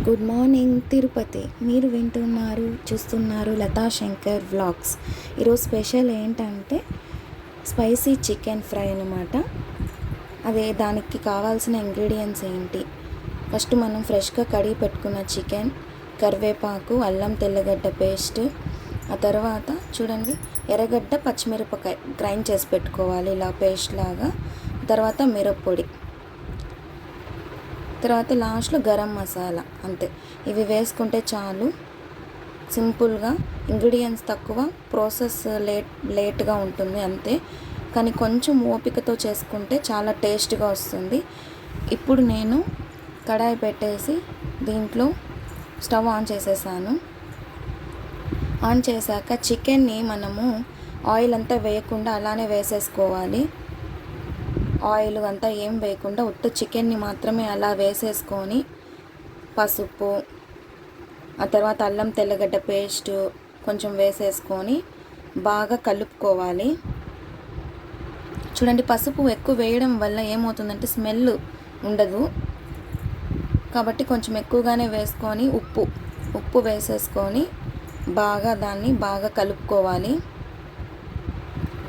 Good morning Tirupati. మీరు చూస్తున్నారు Lata Shankar vlogs. ఈరోజు స్పెషల్ ఏంటంటే స్పైసీ చికెన్ ఫ్రై అనమాట. అదే దానికి కావాల్సిన ఇంగ్రీడియంట్స్ ఏంటి, ఫస్ట్ మనం ఫ్రెష్గా కడిగి పెట్టుకున్న చికెన్, కరివేపాకు, అల్లం తెల్లగడ్డ పేస్ట్, ఆ తర్వాత చూడండి ఎర్రగడ్డ పచ్చిమిరపకాయ గ్రైండ్ చేసి పెట్టుకోవాలి ఇలా పేస్ట్ లాగా. తర్వాత మిరప్పొడి, తర్వాత లాస్ట్లో గరం మసాలా, అంతే. ఇవి వేసుకుంటే చాలు. సింపుల్గా, ఇంగ్రీడియంట్స్ తక్కువ, ప్రాసెస్ లేట్గా ఉంటుంది అంతే. కానీ కొంచెం ఓపికతో చేసుకుంటే చాలా టేస్ట్గా వస్తుంది. ఇప్పుడు నేను కడాయి పెట్టేసి దీంట్లో స్టవ్ ఆన్ చేసేసాను. ఆన్ చేశాక చికెన్ని మనము ఆయిల్ అంతా వేయకుండా అలానే వేసేసుకోవాలి. ఆయిల్ అంతా ఏం వేయకుండా ఉత్త చికెన్ని మాత్రమే అలా వేసేసుకొని పసుపు, ఆ తర్వాత అల్లం తెల్లగడ్డ పేస్ట్ కొంచెం వేసేసుకొని బాగా కలుపుకోవాలి. చూడండి, పసుపు ఎక్కువ వేయడం వల్ల ఏమవుతుందంటే స్మెల్ ఉండదు, కాబట్టి కొంచెం ఎక్కువగానే వేసుకొని ఉప్పు వేసేసుకొని దాన్ని బాగా కలుపుకోవాలి.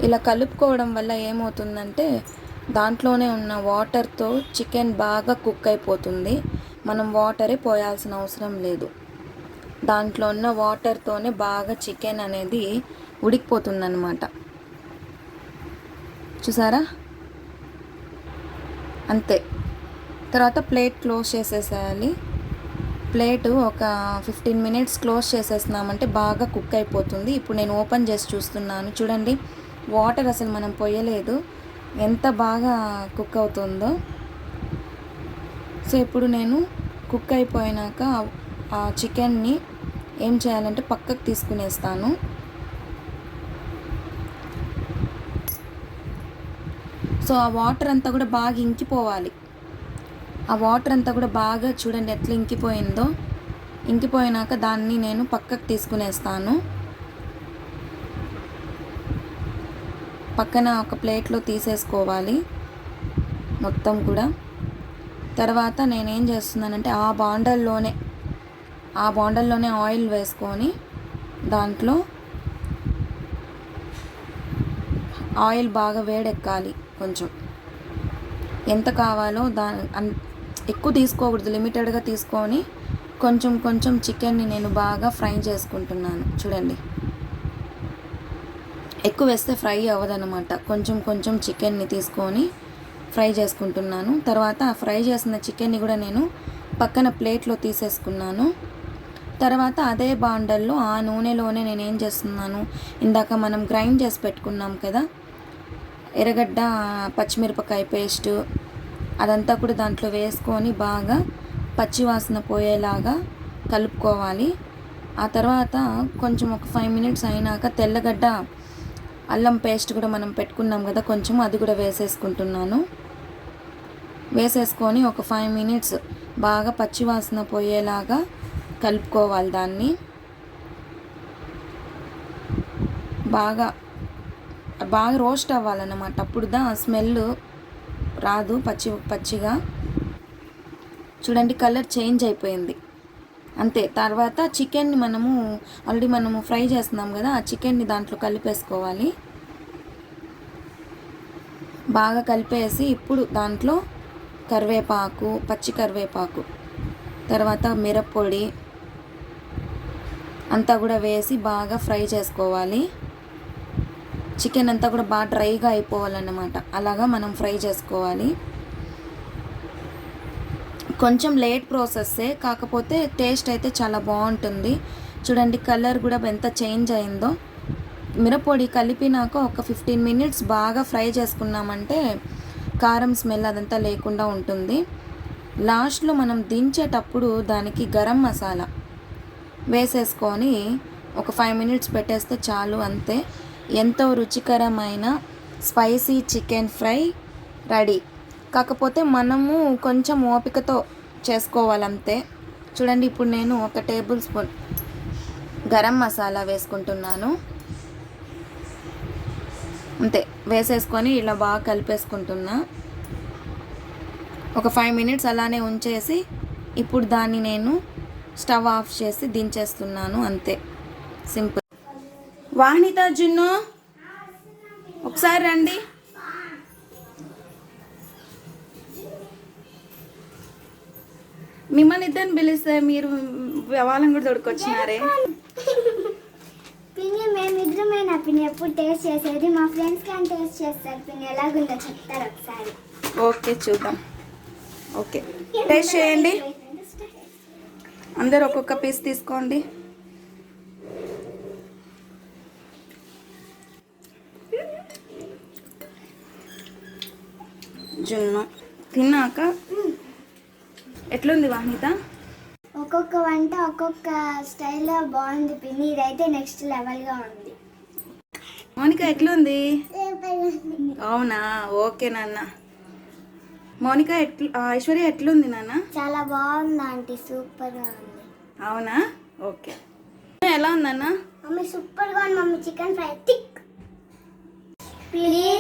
ఇలా కలుపుకోవడం వల్ల ఏమవుతుందంటే దాంట్లోనే ఉన్న వాటర్తో చికెన్ బాగా కుక్ అయిపోతుంది. మనం వాటరే పోయాల్సిన అవసరం లేదు. దాంట్లో ఉన్న వాటర్తోనే బాగా చికెన్ అనేది ఉడికిపోతుంది అన్నమాట. చూసారా, అంతే. తర్వాత ప్లేట్ క్లోజ్ చేసేసేయాలి. ప్లేట్ ఒక 15 మినిట్స్ క్లోజ్ చేసేసినామంటే బాగా కుక్ అయిపోతుంది. ఇప్పుడు నేను ఓపెన్ చేసి చూస్తున్నాను. చూడండి, వాటర్ అసలు మనం పోయలేదు, ఎంత బాగా కుక్ అవుతుందో. సో ఇప్పుడు నేను కుక్ అయిపోయినాక ఆ చికెన్ని ఏం చేయాలంటే పక్కకు తీసుకునేస్తాను. సో ఆ వాటర్ అంతా కూడా బాగా ఇంకిపోవాలి. ఆ వాటర్ అంతా కూడా బాగా చూడండి ఎట్లా ఇంకిపోయిందో. ఇంకిపోయినాక దాన్ని నేను పక్కకు తీసుకునేస్తాను. పక్కన ఒక ప్లేట్లో తీసేసుకోవాలి మొత్తం కూడా. తర్వాత నేనేం చేస్తున్నానంటే ఆ బాండల్లోనే ఆయిల్ వేసుకొని దాంట్లో ఆయిల్ బాగా వేడెక్కాలి. కొంచెం ఎంత కావాలో ఎక్కువ తీసుకోకూడదు, లిమిటెడ్గా తీసుకొని కొంచెం చికెన్ని నేను బాగా ఫ్రై చేసుకుంటున్నాను. చూడండి, ఎక్కువ వేస్తే ఫ్రై అవ్వదన్నమాట. కొంచెం చికెన్ని తీసుకొని ఫ్రై చేసుకుంటున్నాను. తర్వాత ఫ్రై చేసిన చికెన్ని కూడా నేను పక్కన ప్లేట్లో తీసేసుకున్నాను. తర్వాత అదే బాండల్లో ఆ నూనెలోనే నేను ఏం చేస్తున్నాను, ఇందాక మనం గ్రైండ్ చేసి పెట్టుకున్నాం కదా ఎర్రగడ్డ పచ్చిమిరపకాయ పేస్ట్, అదంతా కూడా దాంట్లో వేసుకొని బాగా పచ్చివాసన పోయేలాగా కలుపుకోవాలి. ఆ తర్వాత కొంచెం ఒక 5 మినిట్స్ అయినాక తెల్లగడ్డ అల్లం పేస్ట్ కూడా మనం పెట్టుకున్నాం కదా, కొంచెం అది కూడా వేసేసుకుంటున్నాను. వేసేసుకొని ఒక 5 మినిట్స్ బాగా పచ్చివాసన పోయేలాగా కలుపుకోవాలి. దాన్ని బాగా రోస్ట్ అవ్వాలన్నమాట. అప్పుడు స్మెల్ రాదు పచ్చిగా. చూడండి, కలర్ చేంజ్ అయిపోయింది అంతే. తర్వాత చికెన్ని ఆల్రెడీ మనము ఫ్రై చేస్తున్నాం కదా, ఆ చికెన్ని దాంట్లో కలిపేసుకోవాలి. బాగా కలిపేసి ఇప్పుడు దాంట్లో పచ్చి కరివేపాకు, తర్వాత మిరప్పొడి అంతా కూడా వేసి బాగా ఫ్రై చేసుకోవాలి. చికెన్ అంతా కూడా బాగా డ్రైగా అయిపోవాలన్నమాట. అలాగా మనం ఫ్రై చేసుకోవాలి. కొంచెం లేట్ ప్రాసెస్సే, కాకపోతే టేస్ట్ అయితే చాలా బాగుంటుంది. చూడండి, కలర్ కూడా ఎంత చేంజ్ అయిందో. మిరప్పొడి కలిపినాక ఒక 15 మినిట్స్ బాగా ఫ్రై చేసుకున్నామంటే కారం స్మెల్ అదంతా లేకుండా ఉంటుంది. లాస్ట్లో మనం దించేటప్పుడు దానికి గరం మసాలా వేసేసుకొని ఒక 5 మినిట్స్ పెట్టేస్తే చాలు, అంతే. ఎంతో రుచికరమైన స్పైసీ చికెన్ ఫ్రై రెడీ. కాకపోతే మనము కొంచెం ఓపికతో చేసుకోవాలంతే. చూడండి, ఇప్పుడు నేను 1 టేబుల్ స్పూన్ గరం మసాలా వేసుకుంటున్నాను, అంతే. వేసేసుకొని ఇలా బాగా కలిపేసుకుంటున్నా. ఒక 5 మినిట్స్ అలానే ఉంచేసి ఇప్పుడు దాన్ని నేను స్టవ్ ఆఫ్ చేసి దించేస్తున్నాను అంతే, సింపుల్. వాహినిత, జున్ను ఒకసారి రండి. మిమ్మల్ని ఇద్దరిని పిలిస్తే మీరు వాళ్ళని కూడా తోడుకొచ్చినారే. పిన్ని మేమిద్దరమేనా పిన్ని ఎప్పుడు టేస్ట్ చేసేది? మా ఫ్రెండ్స్ కానీ టేస్ట్ చేస్తారు పిన్ని, ఎలాగుందో చెప్తారు ఒకసారి. ఓకే చూద్దాం. ఓకే టేస్ట్ చేయండి, అందరు ఒక్కొక్క పీస్ తీసుకోండి. జున్ను తిన్నాక ఎట్లుంది వాహినిత? ఒక్కొక్క వంట ఒక్కొక్క స్టైల్లో బాగుంది పిన్ని, ఇదైతే నెక్స్ట్ లెవెల్గా ఉంది. మౌనిక ఎట్లుంది? అవునా, ఓకే నాన్న. మౌనిక ఐశ్వర్య ఎట్లుంది నాన్న? చాలా బాగుంది ఆంటీ, సూపర్గా ఉంది. అవునా, ఓకే. ఎలా ఉందన్న? మమ్మీ సూపర్గా ఉంది mummy, chicken fry thick. Please